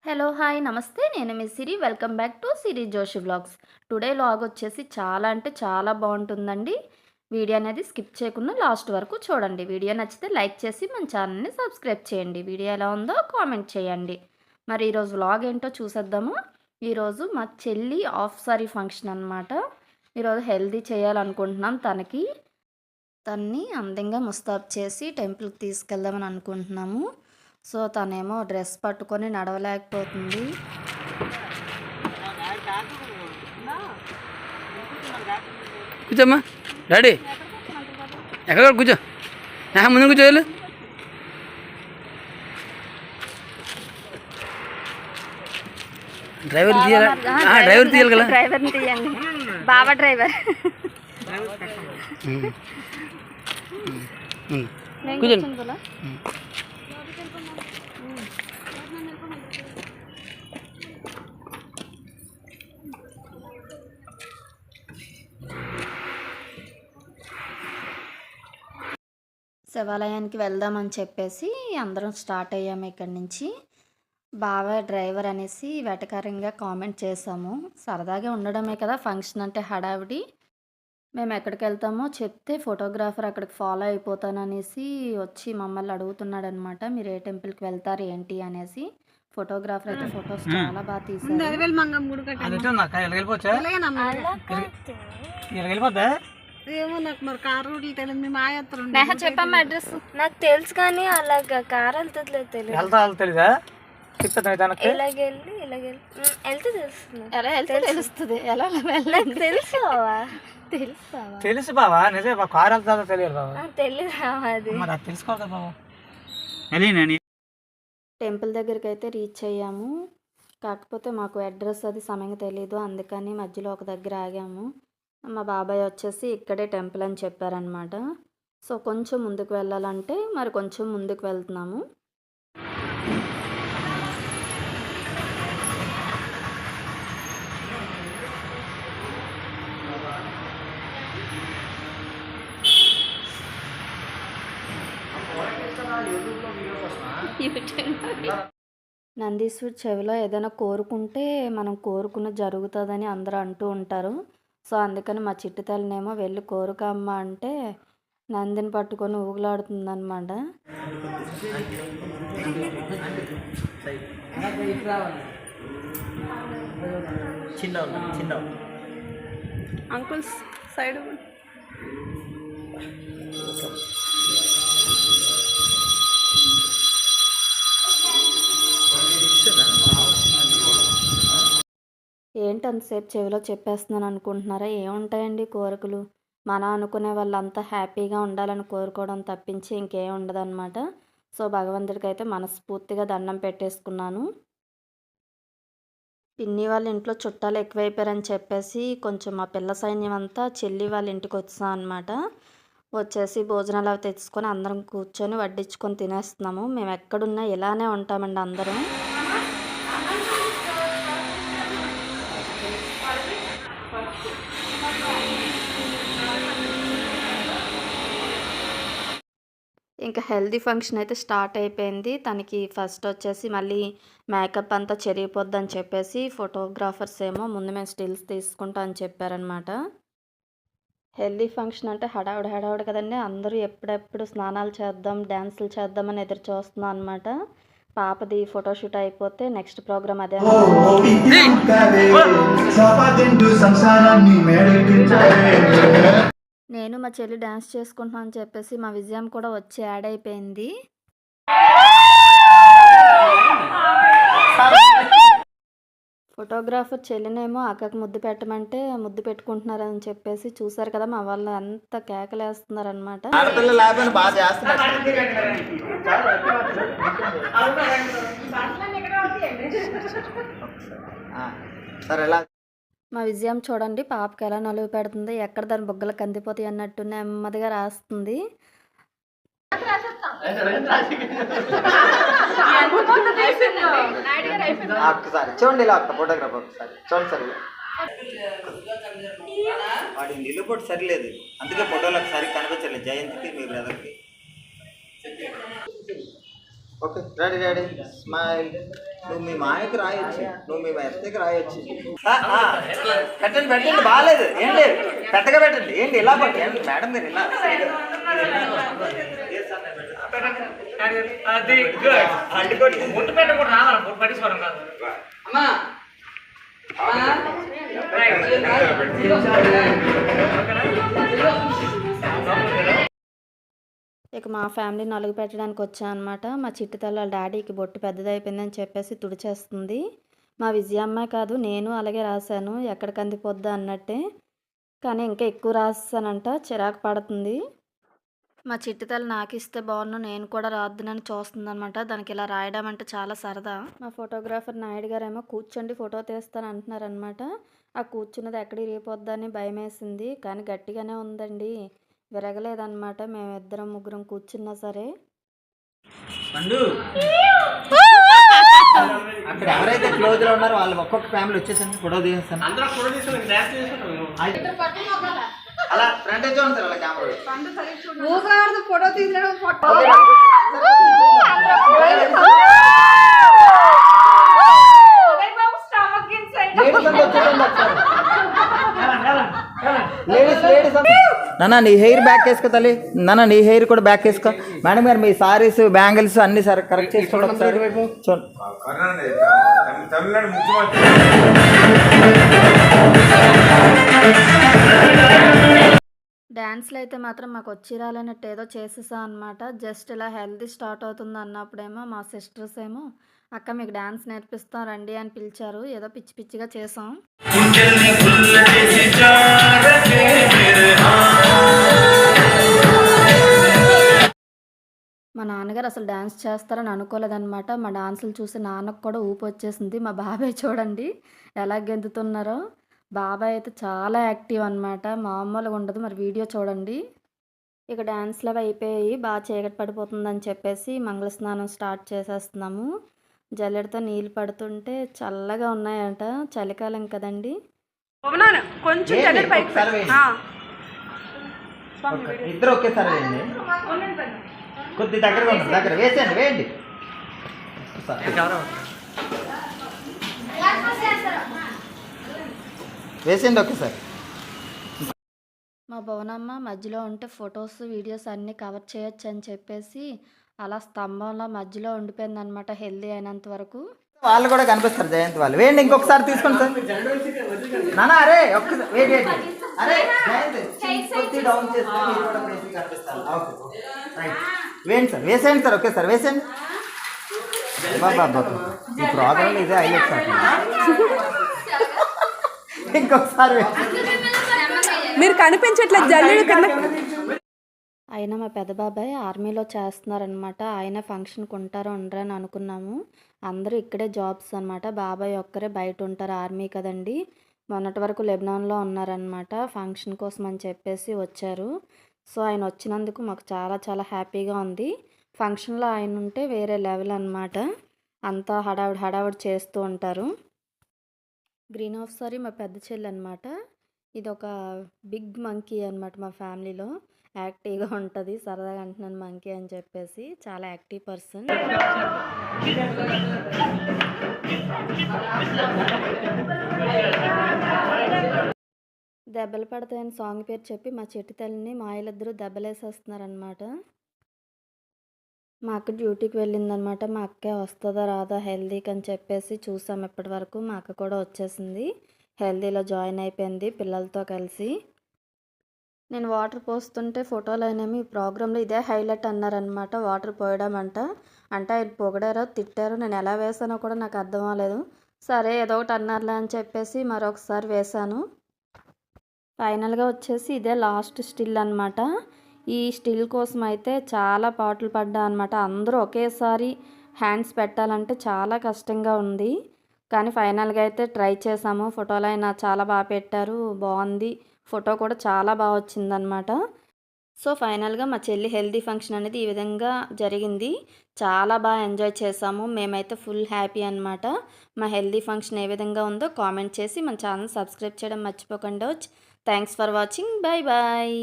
Hello hi నమస్తే నేను మీ Siri welcome back to Siri Joshi vlogs. Today vlog వచ్చేసి చాలా అంటే చాలా బాగుంటుందండి. వీడియో అనేది స్కిప్ చేయకుండా లాస్ట్ వరకు చూడండి. వీడియో నచ్చితే లైక్ చేసి మన ఛానల్ని సబ్స్క్రైబ్ చేయండి. వీడియో ఎలా ఉందో కామెంట్ చేయండి. మరి ఈరోజు వ్లాగ్ ఏంటో చూసేద్దాము. ఈరోజు మా చెల్లి ఆఫ్ సారీ ఫంక్షన్ అనమాట. ఈరోజు హెల్దీ చేయాలనుకుంటున్నాం. తన్ని అందంగా ముస్తాబ్ చేసి టెంపుల్కి తీసుకెళ్దామని అనుకుంటున్నాము. సో తనేమో డ్రెస్ పట్టుకొని నడవలేకపోతుంది. కూర్చోమ్మా డాడీ, ఎక్కడ కూర్చో, ముందు కూర్చోవాలి. డ్రైవర్ తీయాలి, డ్రైవర్ తీయాలి కదా. డ్రైవర్ని తీయండి, బాబా డ్రైవర్. కూర్చోండి. శివాలయానికి వెళ్దామని చెప్పేసి అందరం స్టార్ట్ అయ్యాము. ఇక్కడి నుంచి బాగా డ్రైవర్ అనేసి వెటకారంగా కామెంట్ చేసాము. సరదాగా ఉండడమే కదా ఫంక్షన్ అంటే హడావిడి. మేము ఎక్కడికి వెళ్తామో చెప్తే ఫోటోగ్రాఫర్ అక్కడికి ఫాలో అయిపోతాననేసి వచ్చి మమ్మల్ని అడుగుతున్నాడు అనమాట. మీరు ఏ టెంపుల్కి వెళ్తారు ఏంటి అనేసి. ఫోటోగ్రాఫర్ అయితే ఫొటోస్ చాలా బాగా తీశారు. ఏమో నాకు మరి కారు రూట్లు తెలియదు. మేము ఆయత్రం చెప్పమ్మా అడ్రస్. నాకు తెలుసు కానీ అలాగా కార్ వెళ్తుంది తెలీదా? ఇలాగెళ్ళి వెళ్తే తెలుస్తుంది. ఎలా వెళ్తే తెలుస్తుంది, ఎలా నాకు తెలుసు తెలుసు బావా, నిజమే. కారు వెళ్తుందో తెలియదు బాబా, తెలియదు అది తెలుసుకోవాలి కదా బాబా. టెంపుల్ దగ్గరికి అయితే రీచ్ అయ్యాము. కాకపోతే మాకు అడ్రస్ అది సమయంగా తెలీదు, అందుకని మధ్యలో ఒక దగ్గర ఆగాము. మా బాబాయ్ వచ్చేసి ఇక్కడే టెంపుల్ అని చెప్పారనమాట. సో కొంచెం ముందుకు వెళ్ళాలంటే మరి కొంచెం ముందుకు వెళ్తున్నాము. నందీశ్వర్ చెవిలో ఏదైనా కోరుకుంటే మనం కోరుకున్న జరుగుతుందని అందరూ అంటూ ఉంటారు. సో అందుకని మా చిట్టి తల్లినేమో వెళ్ళి కోరుకమ్మ అంటే నందిని పట్టుకొని ఊగులాడుతుందన్నమాట. అంకుల్స్ సైడ్ ఏంటి అంతసేపు చెవిలో చెప్పేస్తున్నాను అనుకుంటున్నారా? ఏముంటాయండి కోరికలు. మనం అనుకునే వాళ్ళంతా హ్యాపీగా ఉండాలని కోరుకోవడం తప్పించి ఇంకేం ఉండదన్నమాట. సో భగవంతుడికి అయితే మనస్ఫూర్తిగా దండం పెట్టేసుకున్నాను. పిన్ని వాళ్ళ ఇంట్లో చుట్టాలు ఎక్కువైపోయారని చెప్పేసి కొంచెం మా పిల్ల సైన్యం అంతా చెల్లి వాళ్ళ ఇంటికి వచ్చాం అనమాట. వచ్చేసి భోజనాలు అవి తెచ్చుకొని అందరం కూర్చొని వడ్డించుకొని తినేస్తున్నాము. మేము ఎక్కడున్నా ఇలానే ఉంటామండి అందరం. ఇంకా హెల్దీ ఫంక్షన్ అయితే స్టార్ట్ అయిపోయింది. తనకి ఫస్ట్ వచ్చేసి మళ్ళీ మేకప్ అంతా చెరిగిపోద్దని చెప్పేసి ఫోటోగ్రాఫర్స్ ఏమో ముందు మేము స్టిల్స్ తీసుకుంటాం అని చెప్పారనమాట. హెల్దీ ఫంక్షన్ అంటే హడావుడి కదండి. అందరూ ఎప్పుడెప్పుడు స్నానాలు చేద్దాం, డ్యాన్సులు చేద్దామని ఎదురు చూస్తున్నాం అనమాట. పాపది ఫోటోషూట్ అయిపోతే నెక్స్ట్ ప్రోగ్రామ్ అదే. నేను మా చెల్లి డ్యాన్స్ చేసుకుంటున్నాను అని చెప్పేసి మా విజయం కూడా వచ్చి యాడ్ అయిపోయింది. ఫోటోగ్రాఫర్ చెల్లినేమో అక్కకి ముద్దు పెట్టమంటే ముద్దు పెట్టుకుంటున్నారని చెప్పేసి చూసారు కదా మా వాళ్ళు అంత కేకలేస్తున్నారనమాట. మా విజయం చూడండి పాపకి ఎలా నలుగు పెడుతుంది, ఎక్కడ దాని బొగ్గలు కందిపోతాయి అన్నట్టు నెమ్మదిగా రాస్తుంది. చూడండి ఇలా ఫోటోగ్రాఫర్ ఒకసారి చూడండి సార్. వాడి నిలుబొట్టు సరిలేదు, అందుకే ఫోటోలో ఒకసారి కనిపించలేదు జయంతికి మీ బ్రదర్కి. Okay ready ready smile. నువ్వు మీ మాయకి రాయొచ్చు, నువ్వు మీ మెత్తకి రాయొచ్చు. పెట్టండి పెట్టండి, బాగాలేదు ఏం లేదు, పెద్దగా పెట్టండి. ఏంటి ఇలా పట్టు మేడం మీరు ఇలా అది గుడ్. ముందు పెట్టకూడదు, రావాలి ముందు పట్టించుకోవడం కాదు. అమ్మా ఇక మా ఫ్యామిలీ నలుగు పెట్టడానికి వచ్చా అనమాట. మా చిట్టి తల్లి వాళ్ళ డాడీకి బొట్టు పెద్దదైపోయిందని చెప్పేసి తుడిచేస్తుంది. మా విజయమ్మ కాదు, నేను అలాగే రాశాను, ఎక్కడికి అందిపోద్దా అన్నట్టే. కానీ ఇంకా ఎక్కువ రాసానంట, చిరాకు పడుతుంది. మా చిట్టి తల్లి నాకు ఇస్తే బాగున్నాను, నేను కూడా రాద్దునని చూస్తుంది అనమాట. దానికి ఇలా రాయడం అంటే చాలా సరదా. మా ఫోటోగ్రాఫర్ నాయుడు గారేమో కూర్చోండి ఫోటో తీస్తాను అంటున్నారనమాట. ఆ కూర్చున్నది ఎక్కడ ఇరిగిపోద్దని భయం వేసింది, కానీ గట్టిగానే ఉందండి, విరగలేదన్నమాట. మేమిద్దరం ముగ్గురం కూర్చున్నా సరే. పండు అక్కడ ఎవరైతే క్లోజ్ లో ఉన్నారో వాళ్ళు ఒక్కొక్క ఫ్యామిలీ వచ్చేసండి, ఫోటో తీసేస్తాను. అలా ఫ్రంట్ చూడండి సార్, అలా కెమెరా ఊగాడు ఫోటో తీసడం ఫోటో నాన్న నీ హెయిర్ బ్యాక్ వేసుకో తల్లి, నాన్న నీ హెయిర్ కూడా బ్యాక్ వేసుకో. మేడం గారు మీ సారీస్ బ్యాంగిల్స్ అన్ని సార్ కరెక్ట్ చేసుకోండి ఒకసారి చూడండి. తమిళనాడు ముఖ్యమంత్రి డ్యాన్స్లో అయితే మాత్రం మాకు వచ్చి రాలేనట్టు ఏదో చేసేసాం అనమాట. జస్ట్ ఇలా హెల్తీ స్టార్ట్ అవుతుంది అన్నప్పుడేమో మా సిస్టర్స్ ఏమో అక్క మీకు డ్యాన్స్ నేర్పిస్తాం రండి అని పిలిచారు. ఏదో పిచ్చి పిచ్చిగా చేసాం. మా నాన్నగారు అసలు డ్యాన్స్ చేస్తారని అనుకోలేదన్నమాట. మా డాన్సులు చూసి నాన్నకు కూడా ఊపి వచ్చేసింది. మా బాబాయ్ చూడండి ఎలా గెంతుతున్నారో. బాబాయ్ అయితే చాలా యాక్టివ్ అనమాట, మామూలుగా ఉండదు. మరి వీడియో చూడండి. ఇక డ్యాన్స్లు అవి అయిపోయి బాగా చీకటి పడిపోతుందని చెప్పేసి మంగళ స్నానం స్టార్ట్ చేసేస్తున్నాము. జల్లెడతో నీళ్ళు పడుతుంటే చల్లగా ఉన్నాయంట, చలికాలం కదండి. కొంచెం ఇద్దరు ఒకేసారి వేయండి, కొద్ది దగ్గరగా ఉంటుంది, దగ్గర వేసేయండి, వేయండి. వేసేయండి ఒకేసారి. మా భవనమ్మ మధ్యలో ఉంటే ఫొటోస్ వీడియోస్ అన్నీ కవర్ చేయొచ్చు అని చెప్పేసి అలా స్తంభంలో మధ్యలో ఉండిపోయింది అనమాట, హెల్దీ అయినంత వరకు. వాళ్ళు కూడా కనిపిస్తారు జయంత్ వాళ్ళు. వేయండి ఇంకొకసారి తీసుకోండి సార్. నాన్న అరే ఒక్కసారి వెయిట్ వెయిట్, అరే జయంత్ కొద్ది డౌన్ చేస్తే మీరు కూడా బేసిక్ కనిపిస్తారు. ఓకే రైట్, వేయండి సార్, వేసేయండి సార్ ఒకేసారి వేసేయండి. బాబా ఈ ప్రోగ్రాంలో ఇదే హైలైట్ సార్. ఇంకొకసారి మీరు కనిపించట్లేదు జల్లుడు కన్నా. అయినా మా పెద్ద బాబాయ్ ఆర్మీలో చేస్తున్నారనమాట. ఆయన ఫంక్షన్కి ఉంటారో ఉండరా అని అనుకున్నాము. అందరూ ఇక్కడే జాబ్స్ అనమాట. బాబాయ్ ఒక్కరే బయట ఉంటారు, ఆర్మీ కదండి. మొన్నటి వరకు లెబనాన్లో ఉన్నారనమాట. ఫంక్షన్ కోసం అని చెప్పేసి వచ్చారు. సో ఆయన వచ్చినందుకు మాకు చాలా చాలా హ్యాపీగా ఉంది. ఫంక్షన్లో ఆయన ఉంటే వేరే లెవెల్ అనమాట. అంతా హడావుడి చేస్తూ ఉంటారు. గ్రీన్ ఆఫ్ సారీ మా పెద్ద చెల్లి అనమాట. ఇది ఒక బిగ్ మంకీ అనమాట. మా ఫ్యామిలీలో యాక్టివ్గా ఉంటుంది, సరదాగా అంటున్నాను మంకీ అని చెప్పేసి. చాలా యాక్టివ్ పర్సన్. దెబ్బలు పడతాయని సాంగ్ పేరు చెప్పి మా చెట్టు తల్లిని మా ఇద్దరు దెబ్బలేసేస్తున్నారనమాట. మా అక్క డ్యూటీకి వెళ్ళిందనమాట. మా అక్కే వస్తుందా రాదా హెల్దీకి అని చెప్పేసి చూసాం ఇప్పటి వరకు. మా అక్క కూడా వచ్చేసింది, హెల్దీలో జాయిన్ అయిపోయింది పిల్లలతో కలిసి. నేను వాటర్ పోస్తుంటే ఫోటోలు అయినవి ఈ ప్రోగ్రాంలో ఇదే హైలైట్ అన్నారనమాట. వాటర్ పోయడం అంటే ఆయన పొగడారో తిట్టారో నేను ఎలా వేసానో కూడా నాకు అర్థం అవ్వలేదు. సరే ఏదో ఒకటి అన్నారులే అని చెప్పేసి మరొకసారి వేశాను. ఫైనల్గా వచ్చేసి ఇదే లాస్ట్ స్టిల్ అనమాట. ఈ స్టిల్ కోసం అయితే చాలా పాటలు పడ్డా అనమాట. అందరూ ఒకేసారి హ్యాండ్స్ పెట్టాలంటే చాలా కష్టంగా ఉంది, కానీ ఫైనల్గా అయితే ట్రై చేసాము. ఫోటోలు అయినా చాలా బాగా పెట్టారు, బాగుంది. ఫోటో కూడా చాలా బాగా వచ్చిందనమాట. సో ఫైనల్గా మా చెల్లి హెల్దీ ఫంక్షన్ అనేది ఈ విధంగా జరిగింది. చాలా బాగా ఎంజాయ్ చేసాము. మేమైతే ఫుల్ హ్యాపీ అనమాట. మా హెల్దీ ఫంక్షన్ ఏ విధంగా ఉందో కామెంట్ చేసి మన ఛానల్ సబ్స్క్రైబ్ చేయడం మర్చిపోకండి. Thanks for watching, bye bye.